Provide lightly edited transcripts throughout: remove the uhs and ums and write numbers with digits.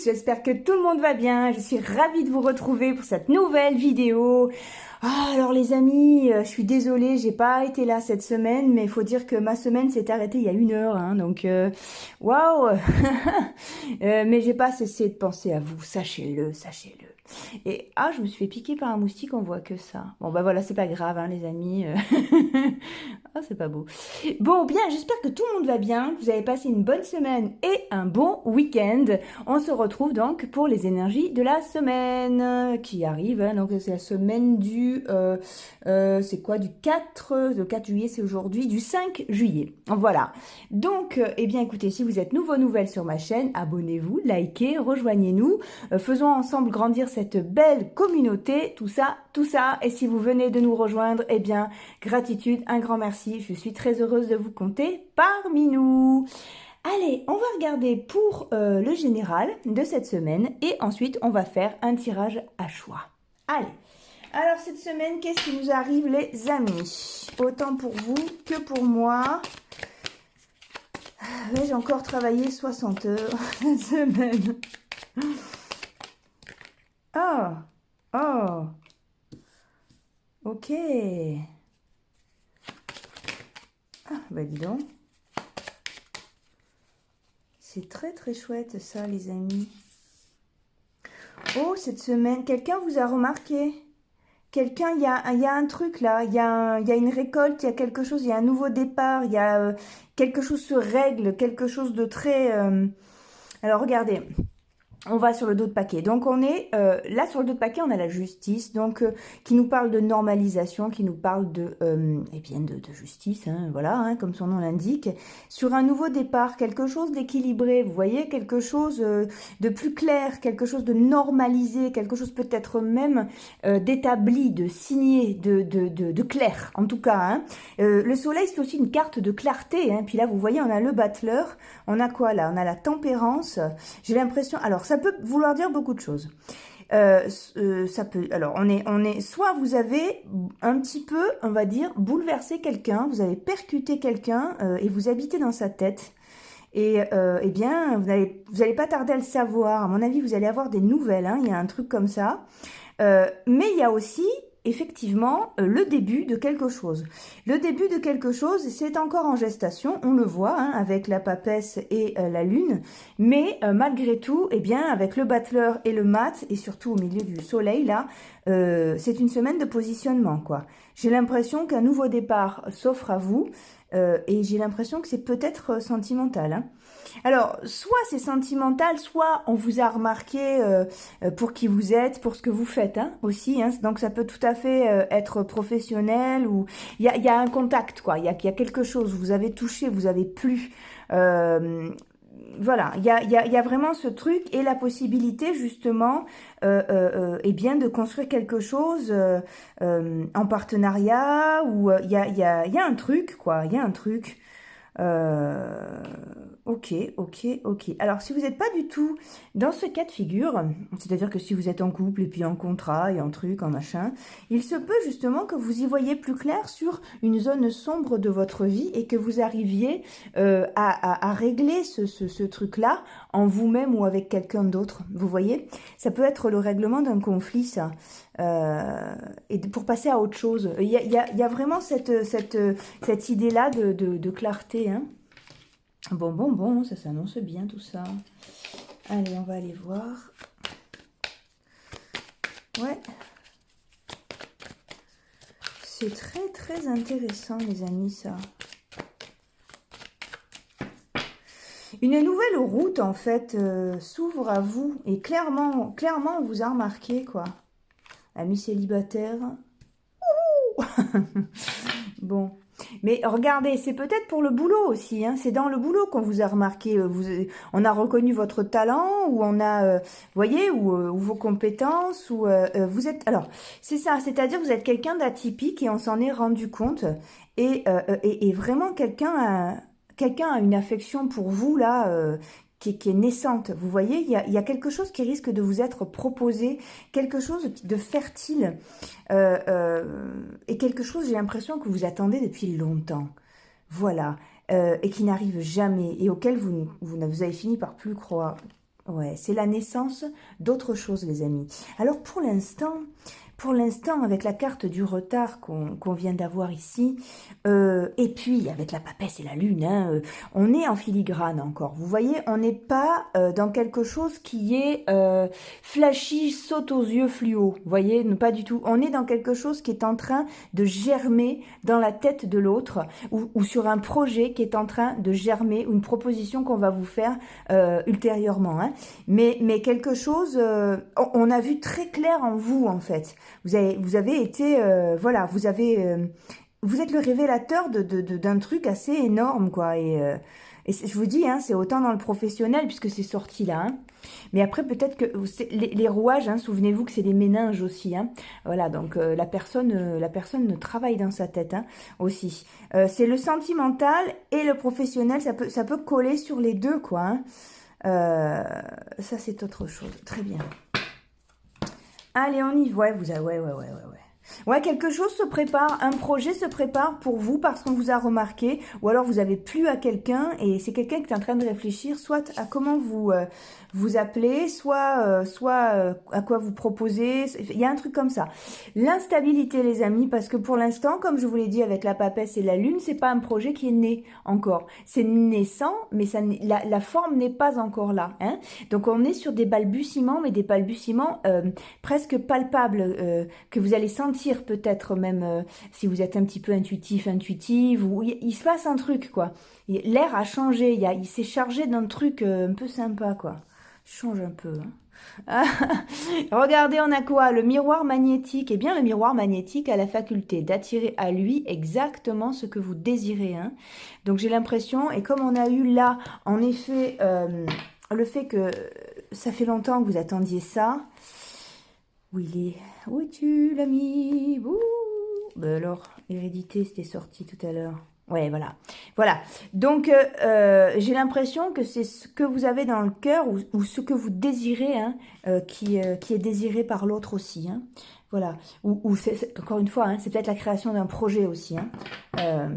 j'espère que tout le monde va bien. Je suis ravie de vous retrouver pour cette nouvelle vidéo. Ah, alors les amis, je suis désolée, j'ai pas été là cette semaine, mais il faut dire que ma semaine s'est arrêtée il y a 1 heure, hein, donc waouh. Mais j'ai pas cessé de penser à vous, sachez-le, sachez-le. Et ah, je me suis fait piquer par un moustique, on voit que ça. Bon bah voilà, c'est pas grave, hein, les amis. Ah, c'est pas beau. Bon, bien, j'espère que tout le monde va bien, que vous avez passé une bonne semaine et un bon week-end. On se retrouve donc pour les énergies de la semaine qui arrive. Hein, donc c'est la semaine du... c'est quoi? Du 4... Le 4 juillet, c'est aujourd'hui. Du 5 juillet. Voilà. Donc, eh bien, écoutez, si vous êtes nouvelle sur ma chaîne, abonnez-vous, likez, rejoignez-nous. Faisons ensemble grandir cette belle communauté. Tout ça, tout ça. Et si vous venez de nous rejoindre, eh bien, gratitude, un grand merci. Je suis très heureuse de vous compter parmi nous. Allez, on va regarder pour le général de cette semaine et ensuite on va faire un tirage à choix. Allez, alors cette semaine, qu'est-ce qui nous arrive les amis? Autant pour vous que pour moi. Ouais, j'ai encore travaillé 60 heures cette semaine. Oh, oh, ok. Ah, bah dis donc. C'est très très chouette ça, les amis. Oh, cette semaine, quelqu'un vous a remarqué? Quelqu'un, il y a un truc là, il y a une récolte, il y a quelque chose, il y a un nouveau départ, il y a quelque chose se règle, quelque chose de très... Alors regardez, on va sur le dos de paquet. Donc on est là sur le dos de paquet, on a la justice, donc qui nous parle de normalisation, qui nous parle de eh bien de justice, hein, voilà, hein, comme son nom l'indique, sur un nouveau départ, quelque chose d'équilibré. Vous voyez, quelque chose de plus clair, quelque chose de normalisé, quelque chose peut-être même d'établi, de signé, de clair, en tout cas. Hein. Le soleil, c'est aussi une carte de clarté. Hein. Puis là, vous voyez, on a le battleur. On a quoi là? On a la tempérance. J'ai l'impression... Alors, ça peut vouloir dire beaucoup de choses. Ça peut... Alors, on est... Soit vous avez un petit peu, on va dire, bouleversé quelqu'un. Vous avez percuté quelqu'un et vous habitez dans sa tête. Et eh bien, vous allez pas tarder à le savoir. À mon avis, vous allez avoir des nouvelles. Hein. Il y a un truc comme ça. Mais il y a aussi... effectivement, le début de quelque chose. Le début de quelque chose, c'est encore en gestation, on le voit, hein, avec la papesse et la lune, mais malgré tout, eh bien, avec le battleur et le mat, et surtout au milieu du soleil, là, c'est une semaine de positionnement, quoi. J'ai l'impression qu'un nouveau départ s'offre à vous, et j'ai l'impression que c'est peut-être sentimental, hein. Alors, soit c'est sentimental, soit on vous a remarqué pour qui vous êtes, pour ce que vous faites, hein, aussi. Hein. Donc, ça peut tout à fait être professionnel ou il y a un contact, quoi. Il y a quelque chose. Vous avez touché, vous avez plu. Voilà, il y a vraiment ce truc et la possibilité, justement, eh bien, de construire quelque chose en partenariat ou il y a un truc, quoi. Il y a un truc. Ok, ok, ok. Alors, si vous n'êtes pas du tout dans ce cas de figure, c'est-à-dire que si vous êtes en couple et puis en contrat et en truc, en machin, il se peut justement que vous y voyez plus clair sur une zone sombre de votre vie et que vous arriviez à régler ce truc-là en vous-même ou avec quelqu'un d'autre. Vous voyez? Ça peut être le règlement d'un conflit, ça. Et pour passer à autre chose. Il y a vraiment cette idée-là de clarté. Hein. Bon, ça s'annonce bien tout ça. Allez, on va aller voir. Ouais. C'est très très intéressant, les amis, ça. Une nouvelle route, en fait, s'ouvre à vous. Et clairement, on vous a remarqué, quoi. Amis célibataires. Bon. Mais regardez, c'est peut-être pour le boulot aussi. Hein. C'est dans le boulot qu'on vous a remarqué. On a reconnu votre talent, ou on a, voyez, ou vos compétences, ou vous êtes... Alors, c'est ça, c'est-à-dire vous êtes quelqu'un d'atypique et on s'en est rendu compte. Et vraiment, quelqu'un a une affection pour vous, là... Qui est naissante. Vous voyez, il y a quelque chose qui risque de vous être proposé, quelque chose de fertile, et quelque chose, j'ai l'impression, que vous attendez depuis longtemps. Voilà. Et qui n'arrive jamais, et auquel vous avez fini par plus croire. Ouais, c'est la naissance d'autre chose, les amis. Alors pour l'instant, avec la carte du retard qu'on vient d'avoir ici, et puis avec la papesse et la lune, hein, on est en filigrane encore. Vous voyez, on n'est pas dans quelque chose qui est flashy, saute aux yeux fluo. Vous voyez, pas du tout. On est dans quelque chose qui est en train de germer dans la tête de l'autre, ou sur un projet qui est en train de germer, ou une proposition qu'on va vous faire ultérieurement. Hein. Mais quelque chose, on a vu très clair en vous en fait. Vous avez été, voilà, vous êtes le révélateur d'un truc assez énorme quoi. Et je vous dis, hein, c'est autant dans le professionnel puisque c'est sorti là. Hein. Mais après peut-être que les rouages, hein, souvenez-vous que c'est des méninges aussi. Hein. Voilà, donc la personne travaille dans sa tête hein, aussi. C'est le sentimental et le professionnel, ça peut coller sur les deux quoi. Hein. Ça c'est autre chose. Très bien. Allez, on y va. Ouais. Ouais, quelque chose se prépare, un projet se prépare pour vous parce qu'on vous a remarqué, ou alors vous avez plu à quelqu'un et c'est quelqu'un qui est en train de réfléchir, soit à comment vous appelez, soit à quoi vous proposez. Il y a un truc comme ça. L'instabilité, les amis, parce que pour l'instant, comme je vous l'ai dit avec la papesse et la lune, c'est pas un projet qui est né encore. C'est naissant, mais la forme n'est pas encore là. Hein. Donc on est sur des balbutiements, mais des balbutiements presque palpables que vous allez sentir peut-être même si vous êtes un petit peu intuitive, ou il se passe un truc quoi. L'air a changé, il s'est chargé d'un truc un peu sympa quoi. Change un peu. Hein. Regardez, on a quoi? Le miroir magnétique. Eh bien, le miroir magnétique a la faculté d'attirer à lui exactement ce que vous désirez. Hein. Donc j'ai l'impression, et comme on a eu là, en effet, le fait que ça fait longtemps que vous attendiez ça. Où il est? Où tu l'as mis? Ouh. Ben alors, hérédité, c'était sorti tout à l'heure. Ouais, voilà. Voilà. Donc, j'ai l'impression que c'est ce que vous avez dans le cœur ou ce que vous désirez, hein, qui est désiré par l'autre aussi. Hein. Voilà. Ou encore une fois, hein, c'est peut-être la création d'un projet aussi. Hein.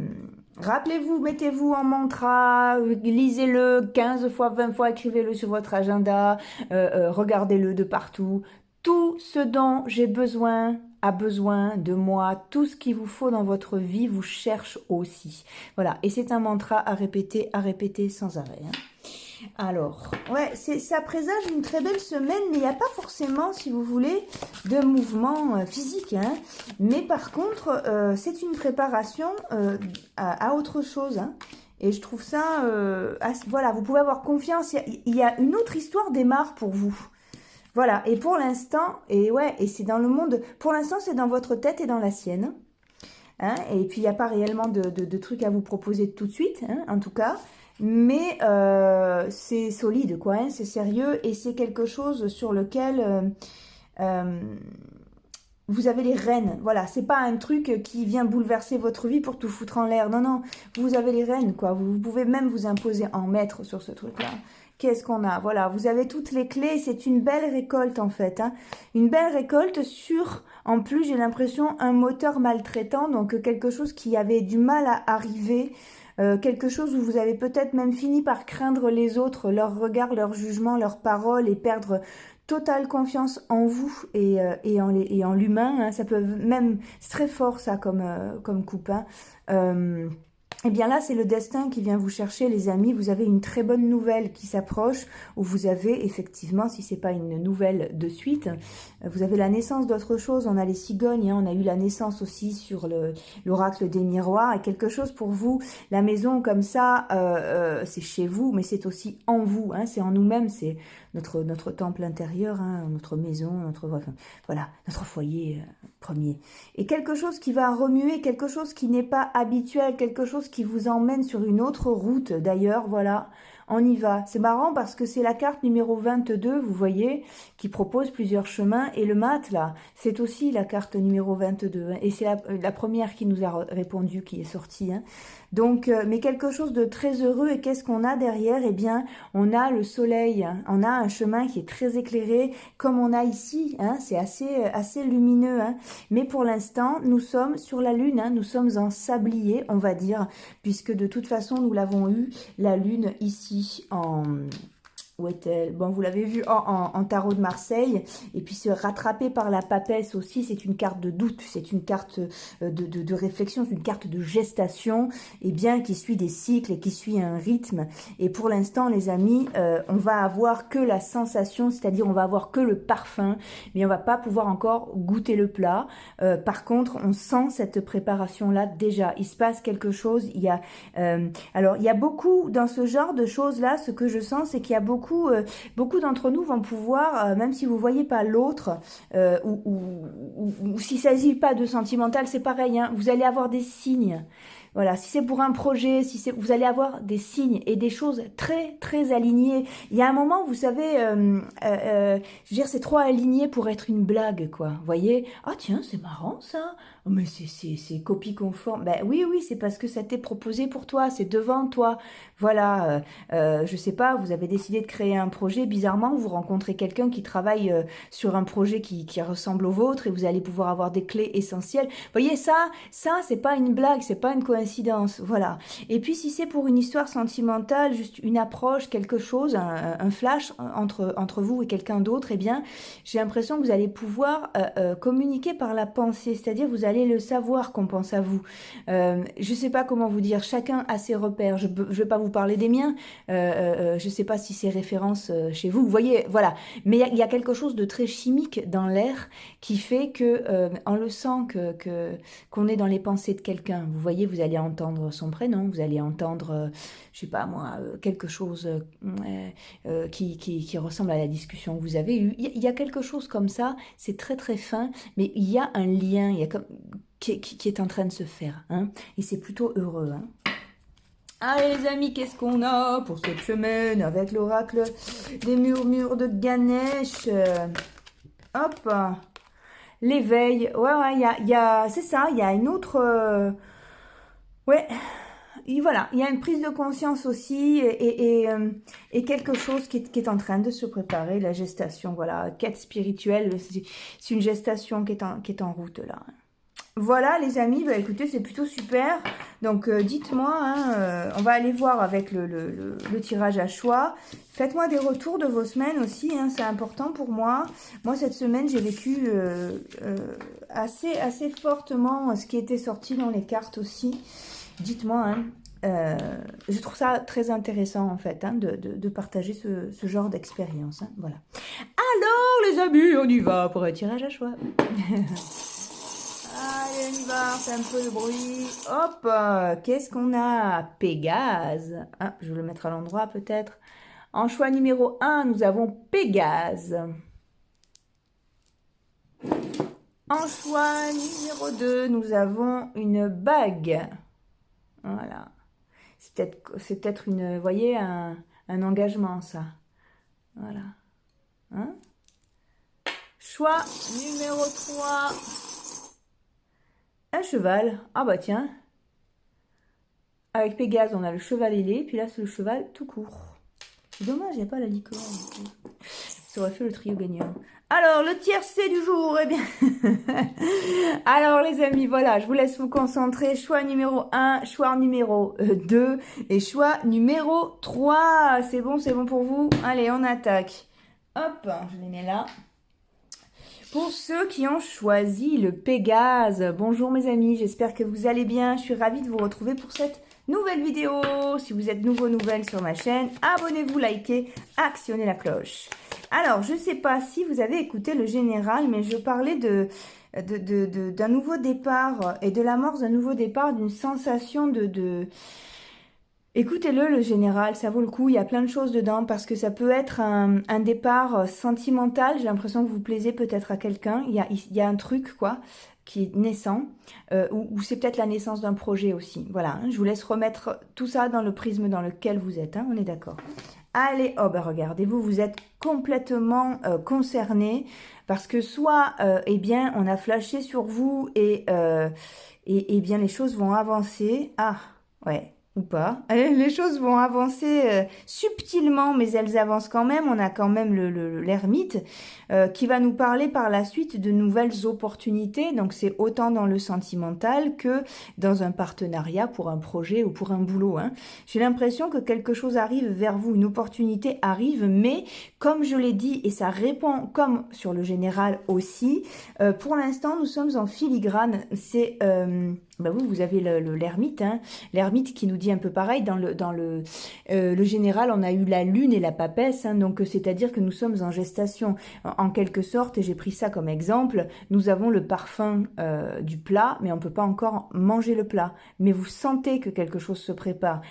Rappelez-vous, mettez-vous en mantra, lisez-le 15 fois, 20 fois, écrivez-le sur votre agenda, regardez-le de partout. Tout ce dont j'ai besoin a besoin de moi. Tout ce qu'il vous faut dans votre vie vous cherche aussi. Voilà. Et c'est un mantra à répéter sans arrêt. Hein. Alors, ouais, ça présage une très belle semaine, mais il n'y a pas forcément, si vous voulez, de mouvement physique. Hein. Mais par contre, c'est une préparation à autre chose. Hein. Et je trouve ça, voilà, vous pouvez avoir confiance. Il y a une autre histoire démarre pour vous. Voilà, et pour l'instant, et c'est dans le monde, pour l'instant c'est dans votre tête et dans la sienne. Hein, et puis il n'y a pas réellement de trucs à vous proposer tout de suite, hein, en tout cas. Mais c'est solide, quoi, hein, c'est sérieux et c'est quelque chose sur lequel vous avez les rênes. Voilà, c'est pas un truc qui vient bouleverser votre vie pour tout foutre en l'air. Non, non, vous avez les rênes, quoi. Vous pouvez même vous imposer en maître sur ce truc-là. Qu'est-ce qu'on a? Voilà, vous avez toutes les clés. C'est une belle récolte, en fait. Hein. Une belle récolte sur, en plus, j'ai l'impression, un moteur maltraitant. Donc, quelque chose qui avait du mal à arriver. Quelque chose où vous avez peut-être même fini par craindre les autres, leur regard, leur jugement, leurs paroles et perdre totale confiance en vous et en l'humain. Hein. Ça peut même... C'est très fort, ça, comme coupe. Hein. Eh bien là, c'est le destin qui vient vous chercher, les amis. Vous avez une très bonne nouvelle qui s'approche, où vous avez effectivement, si c'est pas une nouvelle de suite, vous avez la naissance d'autre chose. On a les cigognes, hein, on a eu la naissance aussi sur l'oracle des miroirs. Et quelque chose pour vous, la maison comme ça, c'est chez vous, mais c'est aussi en vous. Hein, c'est en nous-mêmes, c'est notre temple intérieur, hein, notre maison, voilà, notre foyer premier. Et quelque chose qui va remuer, quelque chose qui n'est pas habituel, quelque chose qui vous emmène sur une autre route d'ailleurs, voilà, on y va. C'est marrant parce que c'est la carte numéro 22, vous voyez, qui propose plusieurs chemins. Et le mat, là, c'est aussi la carte numéro 22. Hein, et c'est la première qui nous a répondu, qui est sortie. Hein. Donc, mais quelque chose de très heureux. Et qu'est-ce qu'on a derrière? Eh bien, on a le soleil. Hein, on a un chemin qui est très éclairé, comme on a ici. Hein, c'est assez lumineux. Hein. Mais pour l'instant, nous sommes sur la lune. Hein, nous sommes en sablier, on va dire, puisque de toute façon, nous l'avons eu, la lune ici, Où est-elle? Bon, vous l'avez vu en tarot de Marseille. Et puis se rattraper par la papesse aussi, c'est une carte de doute, c'est une carte de réflexion, c'est une carte de gestation, et bien qui suit des cycles et qui suit un rythme. Et pour l'instant, les amis, on va avoir que la sensation, c'est-à-dire on va avoir que le parfum, mais on va pas pouvoir encore goûter le plat. Par contre, on sent cette préparation-là déjà. Il se passe quelque chose. Alors, il y a beaucoup dans ce genre de choses-là. Ce que je sens, c'est qu'il y a beaucoup d'entre nous vont pouvoir, même si vous voyez pas l'autre, ou s'il s'agit pas de sentimental, c'est pareil, hein, vous allez avoir des signes. Voilà, si c'est pour un projet, vous allez avoir des signes et des choses très très alignées. Il y a un moment, vous savez, je veux dire, c'est trop aligné pour être une blague, quoi. Vous voyez? Ah tiens, c'est marrant ça. Oh, mais c'est copie conforme. Ben oui, oui, c'est parce que ça t'est proposé pour toi, c'est devant toi. Voilà, je sais pas, vous avez décidé de créer un projet, bizarrement, vous rencontrez quelqu'un qui travaille sur un projet qui ressemble au vôtre et vous allez pouvoir avoir des clés essentielles. Vous voyez, ça c'est pas une blague, c'est pas une coïncidence, voilà. Et puis si c'est pour une histoire sentimentale, juste une approche, quelque chose, un flash entre vous et quelqu'un d'autre, eh bien, j'ai l'impression que vous allez pouvoir communiquer par la pensée, c'est-à-dire vous allez le savoir qu'on pense à vous. Je sais pas comment vous dire, chacun a ses repères, je vais pas vous parler des miens, je sais pas si c'est référence chez vous, vous voyez, voilà. Mais il y a quelque chose de très chimique dans l'air qui fait que, on le sent qu'on est dans les pensées de quelqu'un. Vous voyez, vous allez entendre son prénom, vous allez entendre, je sais pas moi, quelque chose qui ressemble à la discussion que vous avez eue. Il y a quelque chose comme ça, c'est très très fin, mais il y a un lien, il y a comme, qui est en train de se faire, hein, et c'est plutôt heureux, hein. Allez les amis, qu'est-ce qu'on a pour cette semaine avec l'oracle des murmures de Ganesh? Hop, l'éveil. Ouais, c'est ça, il y a une autre... ouais, et voilà, il y a une prise de conscience aussi et quelque chose qui est en train de se préparer, la gestation, voilà, quête spirituelle, c'est une gestation qui est en route là. Voilà les amis, bah écoutez, c'est plutôt super. Donc dites-moi, hein, on va aller voir avec le tirage à choix. Faites-moi des retours de vos semaines aussi, hein, c'est important pour moi. Moi cette semaine j'ai vécu assez fortement ce qui était sorti dans les cartes aussi. Dites-moi, hein, je trouve ça très intéressant en fait, hein, de partager ce genre d'expérience, hein, voilà. Alors les amis, on y va pour un tirage à choix. Allez, on y va, on fait un peu de bruit. Hop, qu'est-ce qu'on a? Pégase. Ah, je vais le mettre à l'endroit peut-être. En choix numéro 1, nous avons Pégase. En choix numéro 2, nous avons une bague. Voilà. C'est peut-être une, vous voyez, un engagement, ça. Voilà. Hein? Choix numéro 3. Un cheval. Ah bah tiens. Avec Pégase, on a le cheval ailé, puis là, c'est le cheval tout court. C'est dommage, il n'y a pas la licorne. Ça aurait fait le trio gagnant. Alors, le tiercé du jour, eh bien... Alors, les amis, voilà, je vous laisse vous concentrer. Choix numéro 1, choix numéro 2 et choix numéro 3. C'est bon pour vous? Allez, on attaque. Hop, je les mets là. Pour ceux qui ont choisi le Pégase, bonjour mes amis, j'espère que vous allez bien. Je suis ravie de vous retrouver pour cette nouvelle vidéo. Si vous êtes nouvelle sur ma chaîne, abonnez-vous, likez, actionnez la cloche. Alors, je ne sais pas si vous avez écouté le général, mais je parlais d'un nouveau départ et de l'amorce d'un nouveau départ, d'une sensation Écoutez-le, le général, ça vaut le coup, il y a plein de choses dedans, parce que ça peut être un départ sentimental, j'ai l'impression que vous plaisez peut-être à quelqu'un, il y a un truc, quoi, qui est naissant, ou c'est peut-être la naissance d'un projet aussi, voilà, hein, je vous laisse remettre tout ça dans le prisme dans lequel vous êtes, hein, on est d'accord. Allez, oh ben regardez-vous, vous êtes complètement concerné, parce que soit, eh bien, on a flashé sur vous, et bien, les choses vont avancer, ah, ouais. ou pas. Les choses vont avancer subtilement, mais elles avancent quand même. On a quand même l'ermite qui va nous parler par la suite de nouvelles opportunités. Donc c'est autant dans le sentimental que dans un partenariat pour un projet ou pour un boulot, hein. J'ai l'impression que quelque chose arrive vers vous, une opportunité arrive, mais comme je l'ai dit, et ça répond comme sur le général aussi, pour l'instant nous sommes en filigrane. C'est... bah vous avez l'ermite, hein, l'ermite qui nous dit un peu pareil. Dans le général, on a eu la lune et la papesse, hein, donc c'est-à-dire que nous sommes en gestation, en quelque sorte, et j'ai pris ça comme exemple. Nous avons le parfum du plat, mais on peut pas encore manger le plat. Mais vous sentez que quelque chose se prépare.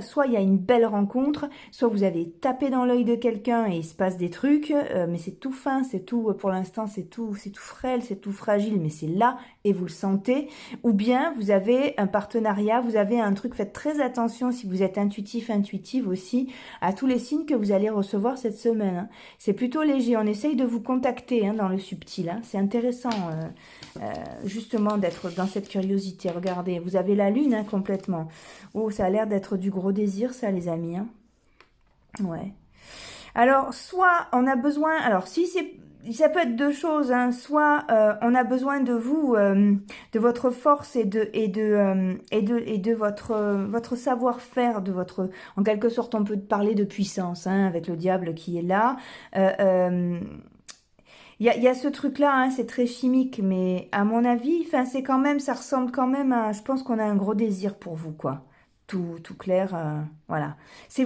Soit il y a une belle rencontre, soit vous avez tapé dans l'œil de quelqu'un et il se passe des trucs, mais c'est tout fin, c'est tout, pour l'instant, c'est tout frêle, c'est tout fragile, mais c'est là et vous le sentez. Ou bien vous avez un partenariat, vous avez un truc, faites très attention si vous êtes intuitif, intuitive aussi, à tous les signes que vous allez recevoir cette semaine, hein. C'est plutôt léger, on essaye de vous contacter, hein, dans le subtil, hein. C'est intéressant justement d'être dans cette curiosité. Regardez, vous avez la lune, hein, complètement. Oh, ça a l'air d'être du gros désir ça les amis, hein. Ouais. Alors, soit on a besoin, alors si c'est... Ça peut être deux choses, hein. Soit on a besoin de vous, de votre force et de votre savoir-faire, de votre, en quelque sorte, on peut parler de puissance, hein, avec le diable qui est là. Il y a ce truc-là, hein, c'est très chimique, mais à mon avis, enfin, c'est quand même, ça ressemble quand même à, je pense qu'on a un gros désir pour vous, quoi. Tout clair, voilà. C'est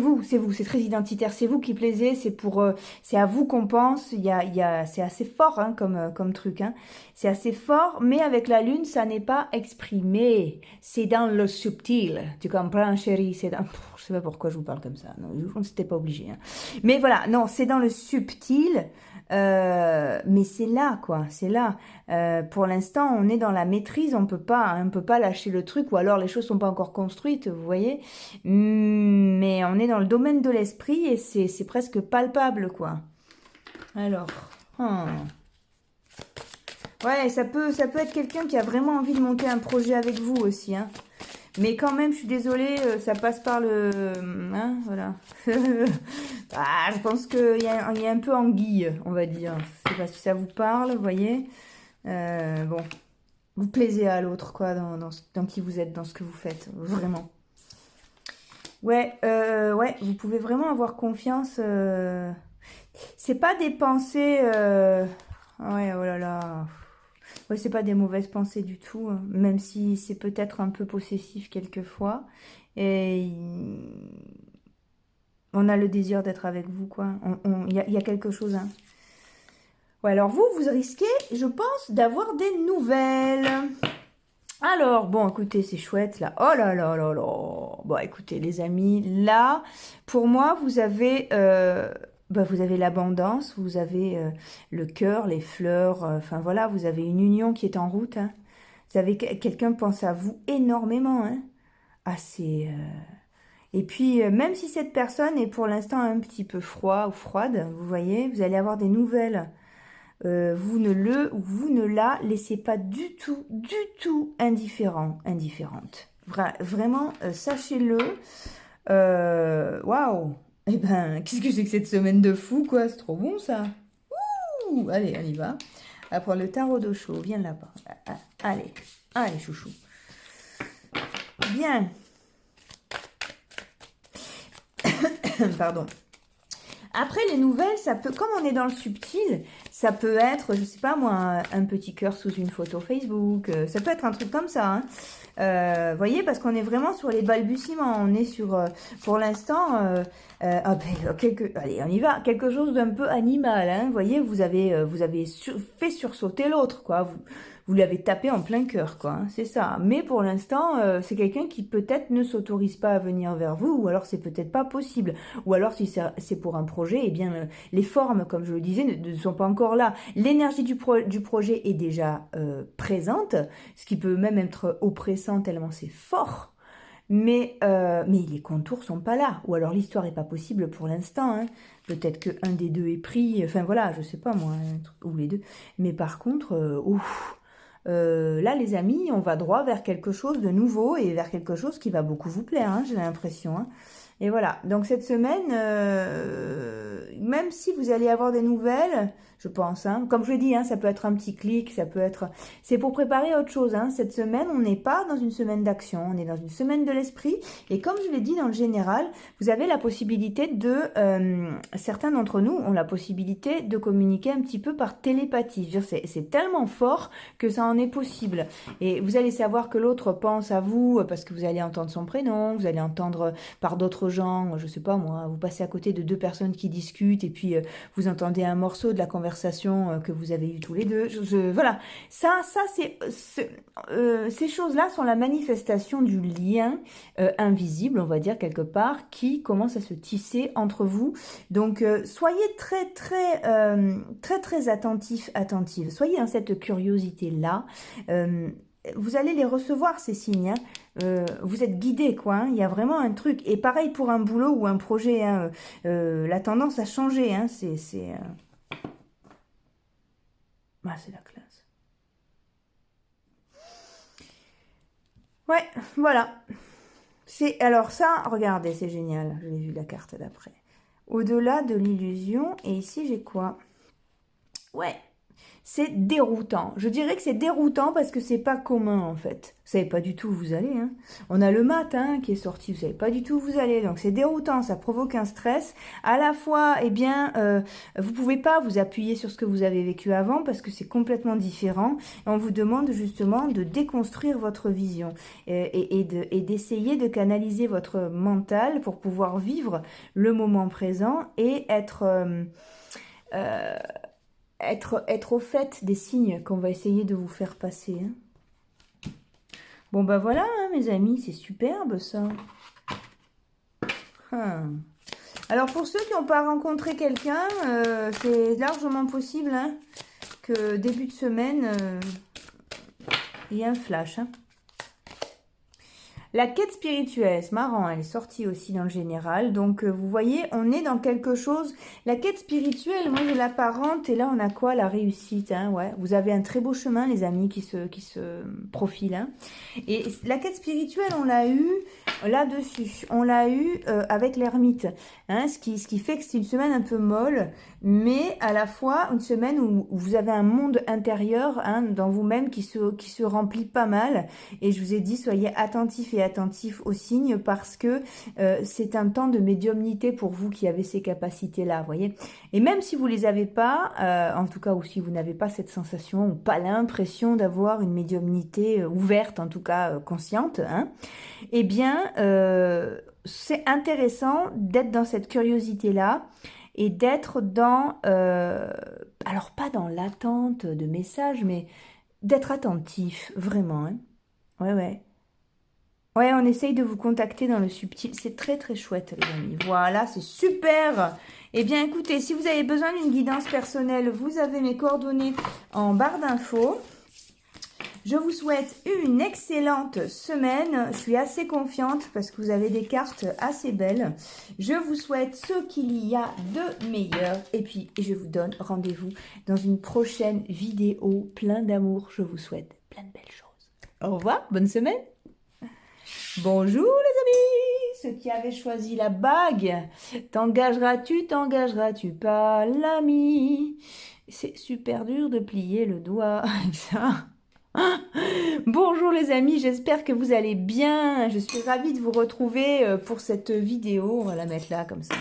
très identitaire, c'est vous qui plaisez, c'est à vous qu'on pense. C'est assez fort, hein, comme truc, hein. C'est assez fort, mais avec la lune, ça n'est pas exprimé. C'est dans le subtil. Tu comprends, chérie? Je sais pas pourquoi je vous parle comme ça. Non, c'était pas obligé, hein. Mais voilà, non, c'est dans le subtil. Mais c'est là, quoi, c'est là. Pour l'instant, on est dans la maîtrise, on peut pas lâcher le truc, ou alors les choses sont pas encore construites, vous voyez. Mais on est dans le domaine de l'esprit et c'est presque palpable, quoi. Alors, ouais, ça peut être quelqu'un qui a vraiment envie de monter un projet avec vous aussi, hein. Mais quand même, je suis désolée, ça passe par le... Hein, voilà. Ah, je pense qu'il y a un peu anguille, on va dire. Je sais pas si ça vous parle, vous voyez. Bon, vous plaisez à l'autre, quoi, dans qui vous êtes, dans ce que vous faites, vraiment. Ouais, ouais, vous pouvez vraiment avoir confiance. C'est pas des pensées... Ouais, oh là là... Ouais, c'est pas des mauvaises pensées du tout, hein, même si c'est peut-être un peu possessif quelquefois. Et on a le désir d'être avec vous, quoi. Il y a quelque chose, hein. Ouais, alors vous risquez, je pense, d'avoir des nouvelles. Alors, bon, écoutez, c'est chouette, là. Oh là là là là. Bon, écoutez, les amis, là, pour moi, vous avez l'abondance, vous avez le cœur, les fleurs, enfin voilà, vous avez une union qui est en route, hein. Vous avez quelqu'un pense à vous énormément, hein. Ah, et puis, même si cette personne est pour l'instant un petit peu froid ou froide, vous voyez, vous allez avoir des nouvelles. Vous ne la laissez pas du tout indifférente. Vraiment, sachez-le. Waouh! Eh ben, qu'est-ce que c'est que cette semaine de fou, quoi? C'est trop bon, ça. Ouh, allez, on y va. On va prendre le tarot d'eau chaud. Viens là-bas. Allez, chouchou. Bien. Pardon. Après, les nouvelles, ça peut, comme on est dans le subtil, ça peut être, je sais pas moi, un petit cœur sous une photo Facebook. Ça peut être un truc comme ça, hein. Voyez, parce qu'on est vraiment sur les balbutiements. On est sur, pour l'instant, allez, on y va. Quelque chose d'un peu animal, hein. Voyez, vous avez fait sursauter l'autre, quoi. Vous l'avez tapé en plein cœur, quoi, hein, c'est ça. Mais pour l'instant, c'est quelqu'un qui peut-être ne s'autorise pas à venir vers vous, ou alors c'est peut-être pas possible. Ou alors si c'est pour un projet, eh bien les formes, comme je le disais, ne sont pas encore là. L'énergie du projet est déjà présente, ce qui peut même être oppressant tellement c'est fort. Mais les contours sont pas là. Ou alors l'histoire est pas possible pour l'instant, hein. Peut-être qu'un des deux est pris, enfin voilà, je sais pas moi, ou les deux. Mais par contre, ouf. là, les amis, on va droit vers quelque chose de nouveau et vers quelque chose qui va beaucoup vous plaire, hein, j'ai l'impression. Hein. Et voilà, donc cette semaine, même si vous allez avoir des nouvelles, je pense, hein, comme je l'ai dit, hein, ça peut être un petit clic, ça peut être... C'est pour préparer autre chose. Hein. Cette semaine, on n'est pas dans une semaine d'action, on est dans une semaine de l'esprit. Et comme je l'ai dit dans le général, vous avez la possibilité de... certains d'entre nous ont la possibilité de communiquer un petit peu par télépathie. C'est tellement fort que ça en est possible. Et vous allez savoir que l'autre pense à vous parce que vous allez entendre son prénom, vous allez entendre par d'autres gens, je sais pas moi, vous passez à côté de deux personnes qui discutent et puis vous entendez un morceau de la conversation que vous avez eu tous les deux. Voilà, ces choses-là sont la manifestation du lien invisible, on va dire quelque part, qui commence à se tisser entre vous. Donc soyez très attentifs. Soyez dans cette curiosité-là. Vous allez les recevoir, ces signes. Hein. Vous êtes guidés, quoi. Hein. Il y a vraiment un truc. Et pareil pour un boulot ou un projet. Hein. La tendance a changé. Hein. Ah, c'est la classe. Ouais, voilà. Alors ça, regardez, c'est génial. Je l'ai vu la carte d'après. Au-delà de l'illusion. Et ici, j'ai quoi? Ouais. C'est déroutant. Je dirais que c'est déroutant parce que c'est pas commun en fait. Vous savez pas du tout où vous allez. Hein. On a le matin qui est sorti, vous savez pas du tout où vous allez. Donc c'est déroutant, ça provoque un stress. À la fois, eh bien, vous pouvez pas vous appuyer sur ce que vous avez vécu avant parce que c'est complètement différent. Et on vous demande justement de déconstruire votre vision et d'essayer de canaliser votre mental pour pouvoir vivre le moment présent et être au fait des signes qu'on va essayer de vous faire passer. Hein. Bon, bah voilà, hein, mes amis, c'est superbe, ça. Alors, pour ceux qui n'ont pas rencontré quelqu'un, c'est largement possible hein, que début de semaine, il y ait un flash. Hein. La quête spirituelle, c'est marrant, elle est sortie aussi dans le général. Donc, vous voyez, on est dans quelque chose... La quête spirituelle, moi, je l'apparente. Et là, on a quoi? La réussite, hein, ouais. Vous avez un très beau chemin, les amis, qui se profilent. Hein. Et la quête spirituelle, on l'a eu là-dessus. On l'a eu avec l'ermite. Hein, ce qui fait que c'est une semaine un peu molle, mais à la fois une semaine où vous avez un monde intérieur hein, dans vous-même qui se remplit pas mal. Et je vous ai dit, soyez attentifs et attentif aux signes parce que c'est un temps de médiumnité pour vous qui avez ces capacités-là, voyez. Et même si vous les avez pas, en tout cas, ou si vous n'avez pas cette sensation ou pas l'impression d'avoir une médiumnité ouverte, en tout cas consciente, hein, eh bien, c'est intéressant d'être dans cette curiosité-là et d'être dans, alors pas dans l'attente de messages, mais d'être attentif, vraiment. Hein. Ouais. Ouais, on essaye de vous contacter dans le subtil. C'est très chouette, les amis. Voilà, c'est super. Eh bien, écoutez, si vous avez besoin d'une guidance personnelle, vous avez mes coordonnées en barre d'infos. Je vous souhaite une excellente semaine. Je suis assez confiante parce que vous avez des cartes assez belles. Je vous souhaite ce qu'il y a de meilleur. Et puis, je vous donne rendez-vous dans une prochaine vidéo plein d'amour. Je vous souhaite plein de belles choses. Au revoir, bonne semaine. Bonjour les amis, ceux qui avaient choisi la bague, t'engageras-tu pas l'ami? C'est super dur de plier le doigt avec ça. Bonjour les amis, j'espère que vous allez bien. Je suis ravie de vous retrouver pour cette vidéo. On va la mettre là comme ça.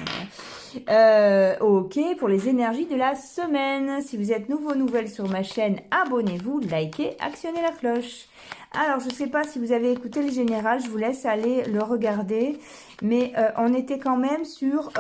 Ok, pour les énergies de la semaine. Si vous êtes nouvelle sur ma chaîne, abonnez-vous, likez, actionnez la cloche. Alors, je ne sais pas si vous avez écouté le général, je vous laisse aller le regarder. Mais on était quand même sur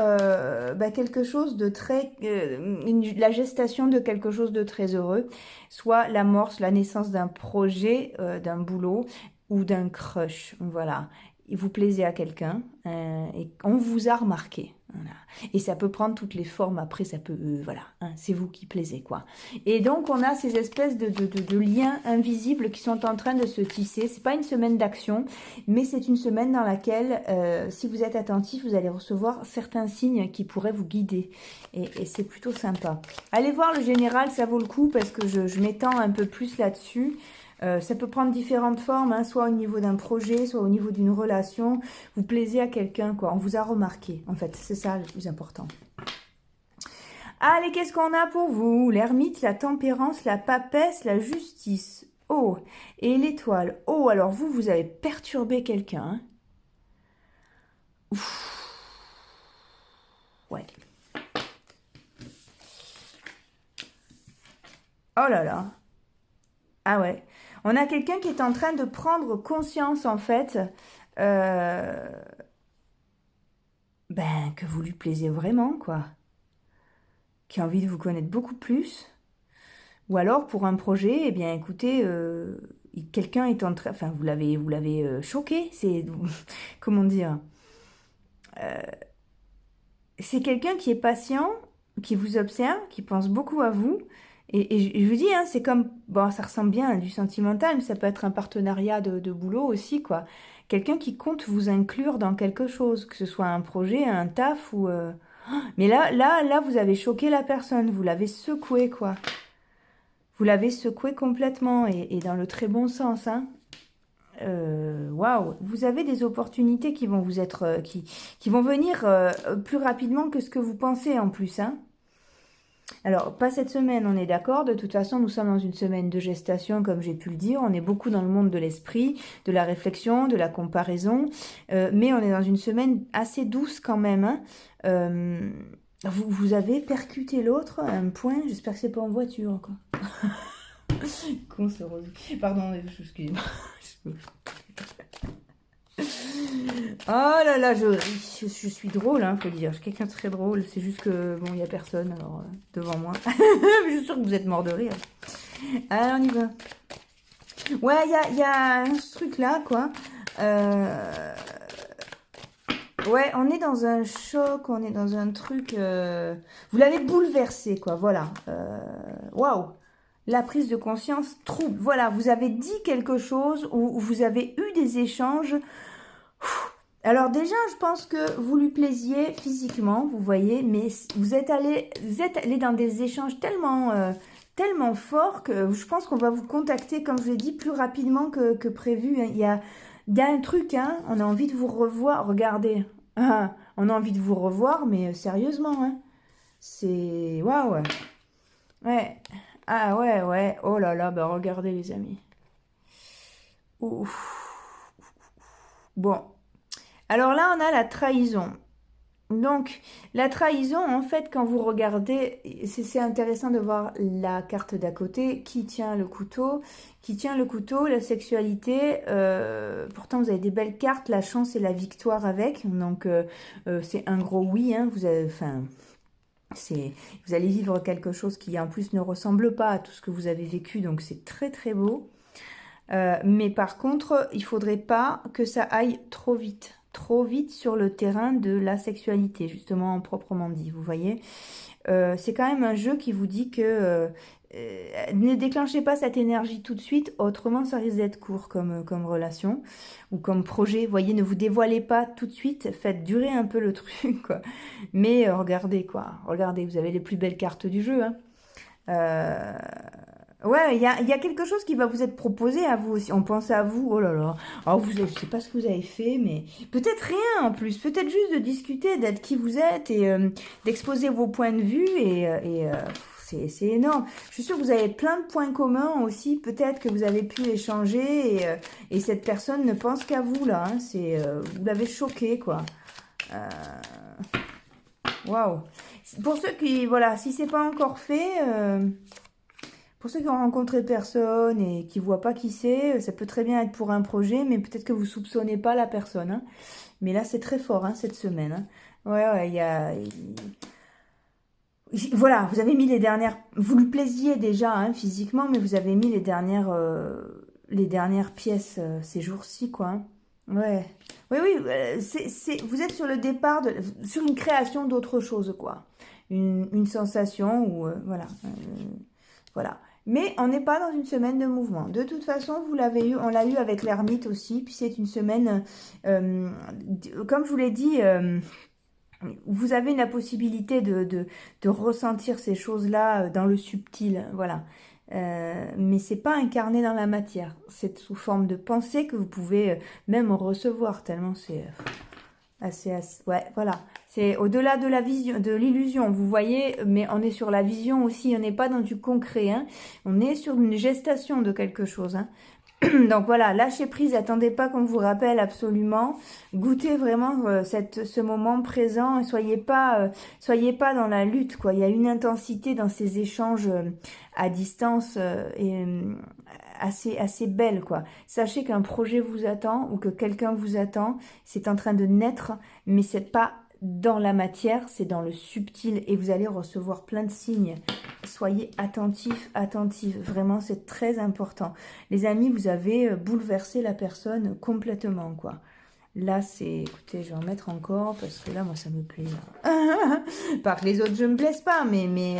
quelque chose de très... la gestation de quelque chose de très heureux. Soit l'amorce, la naissance d'un projet, d'un boulot ou d'un crush. Voilà. Vous plaisez à quelqu'un et on vous a remarqué. Voilà. Et ça peut prendre toutes les formes. Après, ça peut... voilà. Hein, c'est vous qui plaisez, quoi. Et donc, on a ces espèces de liens invisibles qui sont en train de se tisser. C'est pas une semaine d'action, mais c'est une semaine dans laquelle, si vous êtes attentif, vous allez recevoir certains signes qui pourraient vous guider. Et c'est plutôt sympa. Allez voir le général, ça vaut le coup parce que je m'étends un peu plus là-dessus. Ça peut prendre différentes formes, hein, soit au niveau d'un projet, soit au niveau d'une relation. Vous plaisez à quelqu'un, quoi. On vous a remarqué, en fait. C'est ça le plus important. Allez, qu'est-ce qu'on a pour vous? L'ermite, la tempérance, la papesse, la justice. Oh, et l'étoile. Oh, alors vous, vous avez perturbé quelqu'un. Hein. Ouf. Ouais. Oh là là. Ah ouais. On a quelqu'un qui est en train de prendre conscience, en fait, euh, ben, que vous lui plaisez vraiment, quoi. Qui a envie de vous connaître beaucoup plus. Ou alors, pour un projet, eh bien, écoutez, quelqu'un est en train... Enfin, vous l'avez choqué. C'est... Comment dire? C'est quelqu'un qui est patient, qui vous observe, qui pense beaucoup à vous. Et je vous dis, hein, c'est comme... Bon, ça ressemble bien à du sentimental, mais ça peut être un partenariat de boulot aussi, quoi. Quelqu'un qui compte vous inclure dans quelque chose, que ce soit un projet, un taf ou... Mais là, vous avez choqué la personne, vous l'avez secoué, quoi. Vous l'avez secoué complètement, et dans le très bon sens, hein. Waouh, vous avez des opportunités qui vont vous être, qui vont venir plus rapidement que ce que vous pensez en plus, hein. Alors, pas cette semaine, on est d'accord. De toute façon, nous sommes dans une semaine de gestation, comme j'ai pu le dire. On est beaucoup dans le monde de l'esprit, de la réflexion, de la comparaison. Mais on est dans une semaine assez douce quand même, hein. Vous avez percuté l'autre à un point. J'espère que c'est pas en voiture, quoi. Con, ce rose. Pardon, excusez-moi. Oh là là, je ris. Je suis drôle, hein, faut dire. Je suis quelqu'un de très drôle. C'est juste que, bon, il n'y a personne alors, devant moi. Je suis sûre que vous êtes mort de rire. Alors, on y va. Ouais, il y a ce truc-là, quoi. Ouais, on est dans un choc, on est dans un truc... Vous l'avez bouleversé, quoi, voilà. Waouh. La prise de conscience trouble. Voilà, vous avez dit quelque chose ou vous avez eu des échanges. Alors déjà, je pense que vous lui plaisiez physiquement, vous voyez, mais vous êtes allé dans des échanges tellement forts que je pense qu'on va vous contacter, comme je l'ai dit, plus rapidement que prévu. Hein. Il y a un truc, hein, on a envie de vous revoir, regardez. Ah, on a envie de vous revoir, mais sérieusement, hein. C'est... Waouh, ouais. Ouais. Ah ouais, ouais. Oh là là, bah regardez les amis. Ouf. Bon. Alors là, on a la trahison. Donc, la trahison, en fait, quand vous regardez, c'est intéressant de voir la carte d'à côté. Qui tient le couteau? Qui tient le couteau? La sexualité. Pourtant, vous avez des belles cartes, la chance et la victoire avec. Donc, c'est un gros oui. Hein, vous avez, enfin, vous allez vivre quelque chose qui, en plus, ne ressemble pas à tout ce que vous avez vécu. Donc, c'est très, très beau. Mais par contre, il faudrait pas que ça aille trop vite. Trop vite sur le terrain de la sexualité, justement, proprement dit, vous voyez. C'est quand même un jeu qui vous dit que ne déclenchez pas cette énergie tout de suite, autrement ça risque d'être court comme relation ou comme projet. Vous voyez, ne vous dévoilez pas tout de suite, faites durer un peu le truc, quoi. Mais regardez, quoi. Regardez, vous avez les plus belles cartes du jeu, hein. Euh, Ouais, il y a quelque chose qui va vous être proposé à vous aussi. On pense à vous, oh là là. Alors, je sais pas ce que vous avez fait, mais peut-être rien en plus. Peut-être juste de discuter, d'être qui vous êtes et d'exposer vos points de vue. C'est énorme. Je suis sûre que vous avez plein de points communs aussi. Peut-être que vous avez pu échanger et cette personne ne pense qu'à vous là. Hein. Vous l'avez choqué, quoi. Euh, Waouh. Pour ceux qui, voilà, si c'est pas encore fait... Pour ceux qui ont rencontré personne et qui ne voient pas qui c'est, ça peut très bien être pour un projet, mais peut-être que vous ne soupçonnez pas la personne. Hein. Mais là, c'est très fort, hein, cette semaine. Hein. Ouais, il y a... Voilà, vous avez mis les dernières... Vous le plaisiez déjà hein, physiquement, mais vous avez mis les dernières pièces ces jours-ci, quoi. Hein. Ouais. Oui, oui, vous êtes sur le départ, sur une création d'autre chose, quoi. Une sensation ou... voilà. Voilà. Mais on n'est pas dans une semaine de mouvement. De toute façon, vous l'avez eu, on l'a eu avec l'ermite aussi. Puis c'est une semaine, comme je vous l'ai dit, vous avez la possibilité de ressentir ces choses-là dans le subtil. Voilà. mais c'est pas incarné dans la matière. C'est sous forme de pensée que vous pouvez même recevoir, tellement c'est ouais, voilà. C'est au-delà de la vision, de l'illusion, vous voyez, mais on est sur la vision aussi, on n'est pas dans du concret, hein. On est sur une gestation de quelque chose, hein. Donc voilà, lâchez prise, attendez pas qu'on vous rappelle absolument. Goûtez vraiment ce moment présent et soyez pas dans la lutte, quoi. Il y a une intensité dans ces échanges à distance assez belle, quoi. Sachez qu'un projet vous attend ou que quelqu'un vous attend, c'est en train de naître, mais c'est pas dans la matière, c'est dans le subtil et vous allez recevoir plein de signes. Soyez attentifs, attentives. Vraiment, c'est très important. Les amis, vous avez bouleversé la personne complètement, quoi. Là, c'est... Écoutez, je vais en mettre encore parce que là, moi, ça me plaît. Pas que les autres, je me blesse pas, mais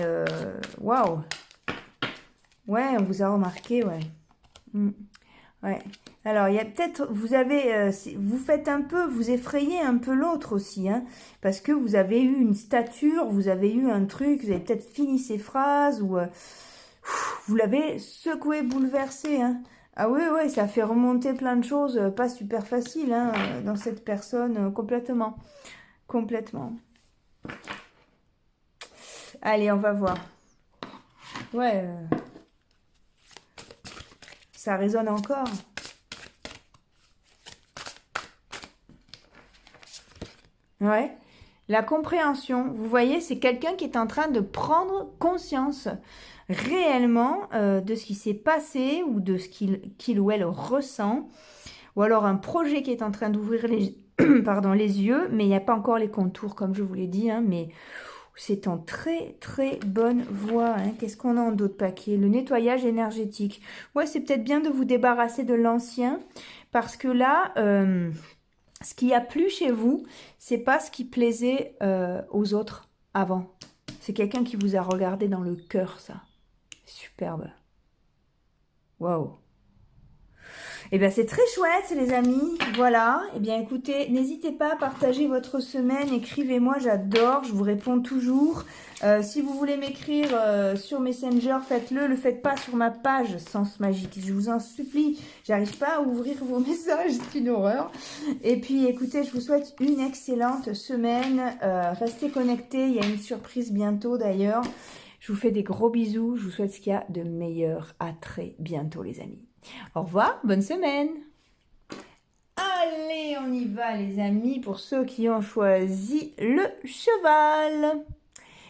waouh. Ouais, on vous a remarqué, ouais. Ouais. Alors, il y a peut-être, vous faites un peu, vous effrayez un peu l'autre aussi, hein, parce que vous avez eu une stature, vous avez eu un truc, vous avez peut-être fini ces phrases, ou vous l'avez secoué, bouleversé, hein. Ah oui, oui, ça fait remonter plein de choses, pas super faciles, hein, dans cette personne, complètement, complètement. Allez, on va voir. Ouais, ça résonne encore. Ouais. La compréhension, vous voyez, c'est quelqu'un qui est en train de prendre conscience réellement de ce qui s'est passé ou de ce qu'il ou elle ressent. Ou alors un projet qui est en train d'ouvrir les, pardon, les yeux, mais il n'y a pas encore les contours, comme je vous l'ai dit, hein, mais c'est en très très bonne voie. Hein. Qu'est-ce qu'on a en d'autres paquets? Le nettoyage énergétique. Ouais, c'est peut-être bien de vous débarrasser de l'ancien, parce que là... ce qui a plu chez vous, c'est pas ce qui plaisait aux autres avant. C'est quelqu'un qui vous a regardé dans le cœur, ça. Superbe. Waouh. Eh bien, c'est très chouette, les amis. Voilà. Eh bien, écoutez, n'hésitez pas à partager votre semaine. Écrivez-moi, j'adore. Je vous réponds toujours. Si vous voulez m'écrire sur Messenger, faites-le. Le faites pas sur ma page Sens Magique. Je vous en supplie. J'arrive pas à ouvrir vos messages. C'est une horreur. Et puis, écoutez, je vous souhaite une excellente semaine. Restez connectés. Il y a une surprise bientôt, d'ailleurs. Je vous fais des gros bisous. Je vous souhaite ce qu'il y a de meilleur. À très bientôt, les amis. Au revoir, bonne semaine. Allez, on y va les amis pour ceux qui ont choisi le cheval.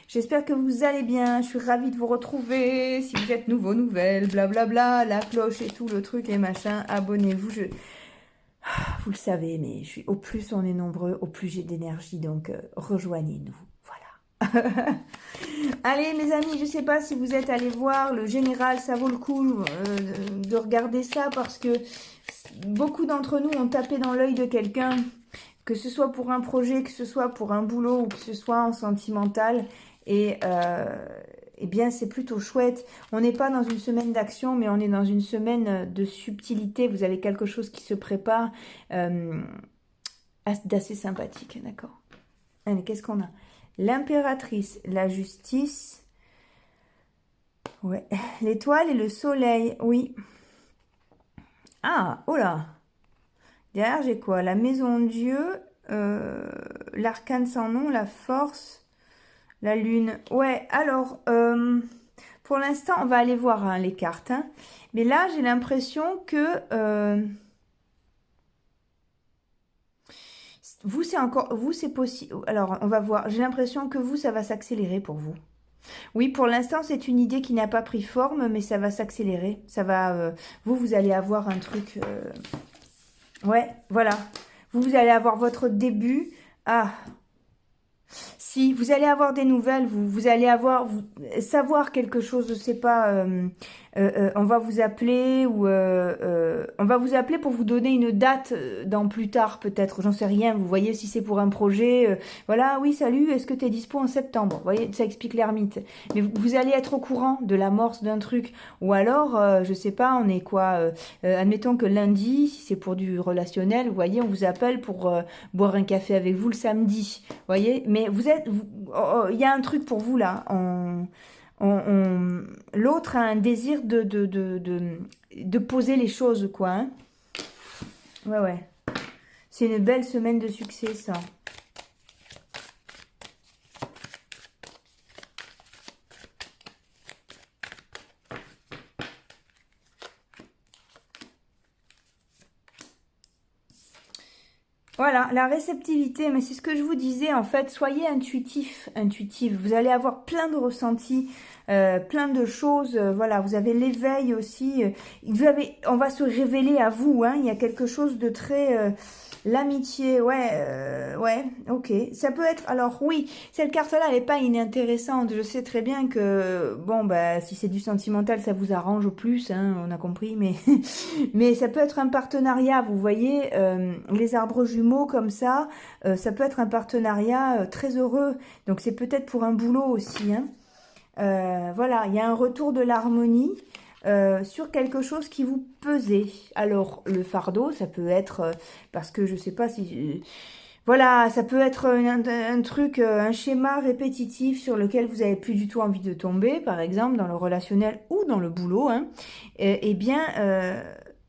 J'espère que vous allez bien, je suis ravie de vous retrouver. Si vous êtes nouveau, nouvelle, blablabla, la cloche et tout, le truc et machin, abonnez-vous. Vous le savez, mais au plus on est nombreux, au plus j'ai d'énergie, donc rejoignez-nous. Voilà. Allez les amis, je sais pas si vous êtes allés voir le général, ça vaut le coup de regarder ça parce que beaucoup d'entre nous ont tapé dans l'œil de quelqu'un, que ce soit pour un projet, que ce soit pour un boulot ou que ce soit en sentimental et eh bien c'est plutôt chouette. On n'est pas dans une semaine d'action mais on est dans une semaine de subtilité, vous avez quelque chose qui se prépare d'assez sympathique, d'accord. Allez, qu'est-ce qu'on a? L'impératrice, la justice, ouais, l'étoile et le soleil, oui. Ah, oh là. Derrière, j'ai quoi? La maison Dieu, l'arcane sans nom, la force, la lune. Ouais, alors, pour l'instant, on va aller voir hein, les cartes. Hein. Mais là, j'ai l'impression que... vous, c'est encore... Vous, c'est possible... Alors, on va voir. J'ai l'impression que vous, ça va s'accélérer pour vous. Oui, pour l'instant, c'est une idée qui n'a pas pris forme, mais ça va s'accélérer. Ça va... vous allez avoir un truc... Ouais, voilà. Vous allez avoir votre début. Ah, si, vous allez avoir des nouvelles, vous allez savoir quelque chose, je sais pas, on va vous appeler ou on va vous appeler pour vous donner une date dans plus tard peut-être, j'en sais rien, vous voyez si c'est pour un projet, voilà, oui salut, est-ce que tu es dispo en septembre, vous voyez, ça explique l'ermite, mais vous allez être au courant de l'amorce d'un truc, ou alors, je sais pas, on est quoi, admettons que lundi, si c'est pour du relationnel, vous voyez, on vous appelle pour boire un café avec vous le samedi, vous voyez, mais vous êtes, il y a un truc pour vous là, L'autre a un désir de poser les choses, quoi. Hein. Ouais, ouais. C'est une belle semaine de succès, ça. Voilà, la réceptivité, mais c'est ce que je vous disais, en fait, soyez intuitif, intuitif. Vous allez avoir plein de ressentis, plein de choses. Voilà, vous avez l'éveil aussi. On va se révéler à vous, hein. Il y a quelque chose de très... l'amitié, ouais, ouais, ok. Ça peut être... Alors oui, cette carte-là, elle n'est pas inintéressante. Je sais très bien que, bon, bah, si c'est du sentimental, ça vous arrange au plus, hein, on a compris, mais... Mais ça peut être un partenariat, vous voyez, les arbres jumeaux comme ça peut être un partenariat très heureux. Donc c'est peut-être pour un boulot aussi. Hein. Voilà, il y a un retour de l'harmonie sur quelque chose qui vous pesait. Alors le fardeau, ça peut être, parce que je sais pas si... voilà, ça peut être un truc, un schéma répétitif sur lequel vous avez plus du tout envie de tomber, par exemple, dans le relationnel ou dans le boulot. Hein. Eh bien,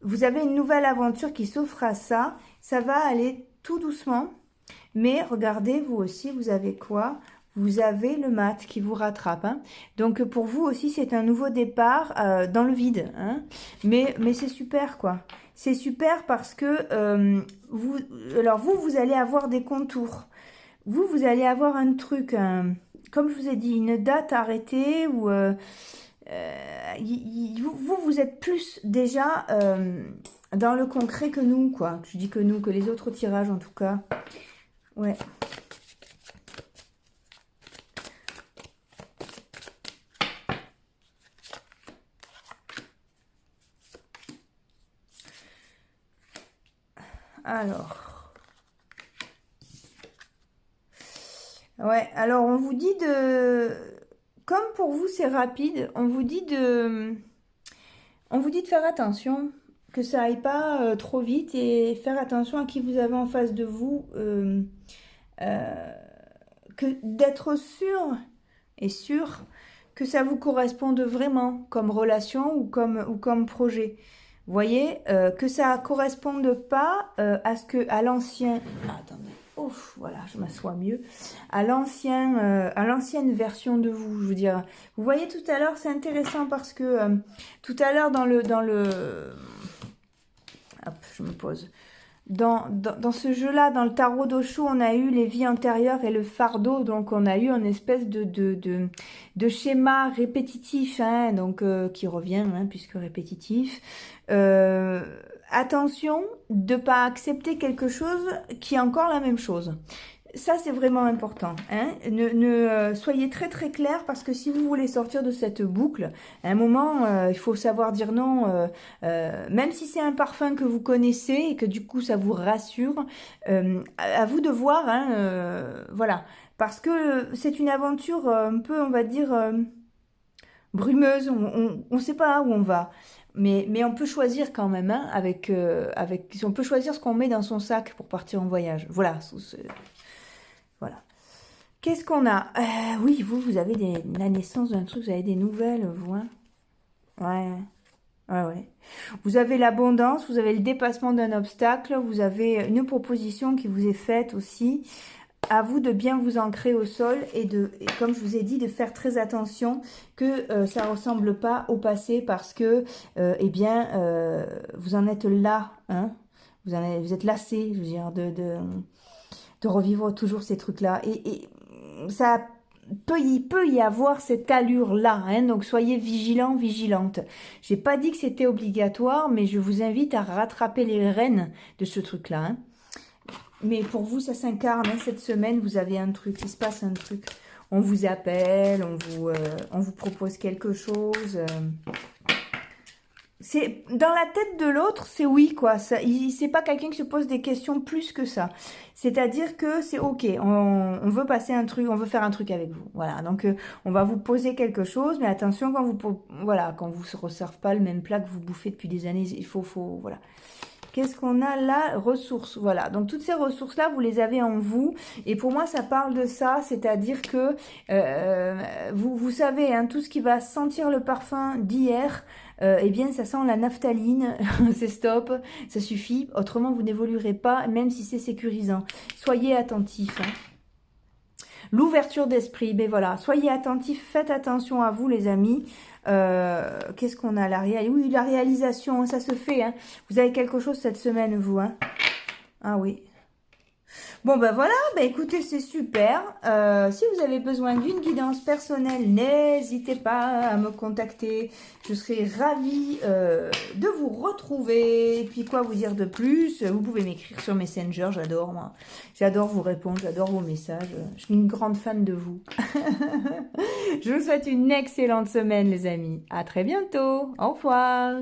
vous avez une nouvelle aventure qui s'offre à ça. Ça va aller tout doucement. Mais regardez, vous aussi, vous avez quoi? Vous avez le mat qui vous rattrape. Hein. Donc, pour vous aussi, c'est un nouveau départ dans le vide. Hein. Mais c'est super, quoi. C'est super parce que vous allez avoir des contours. Vous allez avoir un truc, comme je vous ai dit, une date arrêtée ou vous êtes plus déjà dans le concret que nous, quoi. Je dis que nous, que les autres tirages en tout cas. Ouais. Alors. Ouais, alors on vous dit de... Comme pour vous c'est rapide, on vous dit de faire attention, que ça aille pas trop vite et faire attention à qui vous avez en face de vous, euh, que d'être sûr et sûr que ça vous corresponde vraiment comme relation ou comme projet. Vous voyez, que ça corresponde pas à l'ancien. Ah, attendez. Ouf, voilà, je m'assois mieux. À l'ancienne version de vous, je veux dire. Vous voyez tout à l'heure, c'est intéressant parce que tout à l'heure hop, je me pose. Dans ce jeu-là, dans le tarot d'Osho, on a eu les vies antérieures et le fardeau. Donc, on a eu une espèce de schéma répétitif, hein, donc, qui revient, hein, puisque répétitif. Euh, Attention de ne pas accepter quelque chose qui est encore la même chose. Ça, c'est vraiment important. Hein. Soyez très très clair parce que si vous voulez sortir de cette boucle, à un moment, il faut savoir dire non. Même si c'est un parfum que vous connaissez et que du coup ça vous rassure, à vous de voir. Hein, voilà. Parce que c'est une aventure un peu, on va dire, brumeuse. On ne sait pas où on va. Mais on peut choisir quand même, hein, on peut choisir ce qu'on met dans son sac pour partir en voyage. Voilà. Voilà. Qu'est-ce qu'on a? Oui, vous avez la naissance d'un truc, vous avez des nouvelles, vous, hein. Ouais, ouais, ouais. Vous avez l'abondance, vous avez le dépassement d'un obstacle, vous avez une proposition qui vous est faite aussi. À vous de bien vous ancrer au sol et comme je vous ai dit, de faire très attention que ça ne ressemble pas au passé parce que, eh bien, vous en êtes là, hein. Vous êtes lassé, je veux dire, de revivre toujours ces trucs-là. Et ça il peut y avoir cette allure-là, hein, donc soyez vigilants, vigilantes. J'ai pas dit que c'était obligatoire, mais je vous invite à rattraper les rênes de ce truc-là. Hein. Mais pour vous, ça s'incarne, hein, cette semaine, vous avez un truc, il se passe un truc. On vous appelle, on vous propose quelque chose. C'est dans la tête de l'autre, c'est oui, quoi. C'est pas quelqu'un qui se pose des questions plus que ça. C'est-à-dire que c'est ok, on veut passer un truc, on veut faire un truc avec vous. Voilà, donc on va vous poser quelque chose, mais attention quand vous se resserve pas le même plat que vous bouffez depuis des années. Voilà. Qu'est-ce qu'on a là? Ressources, voilà. Donc toutes ces ressources-là, vous les avez en vous. Et pour moi, ça parle de ça, c'est-à-dire que vous savez, hein, tout ce qui va sentir le parfum d'hier, eh bien, ça sent la naphtaline, c'est stop, ça suffit. Autrement, vous n'évoluerez pas, même si c'est sécurisant. Soyez attentifs. Hein. L'ouverture d'esprit, ben voilà, soyez attentifs, faites attention à vous les amis. Qu'est-ce qu'on a oui, la réalisation, ça se fait. Hein. Vous avez quelque chose cette semaine, vous. Hein. Ah oui. Bon ben voilà, ben écoutez, c'est super. Si vous avez besoin d'une guidance personnelle, n'hésitez pas à me contacter. Je serai ravie de vous retrouver. Et puis quoi vous dire de plus? Vous pouvez m'écrire sur Messenger, j'adore moi. J'adore vous répondre, j'adore vos messages. Je suis une grande fan de vous. Je vous souhaite une excellente semaine les amis. À très bientôt. Au revoir.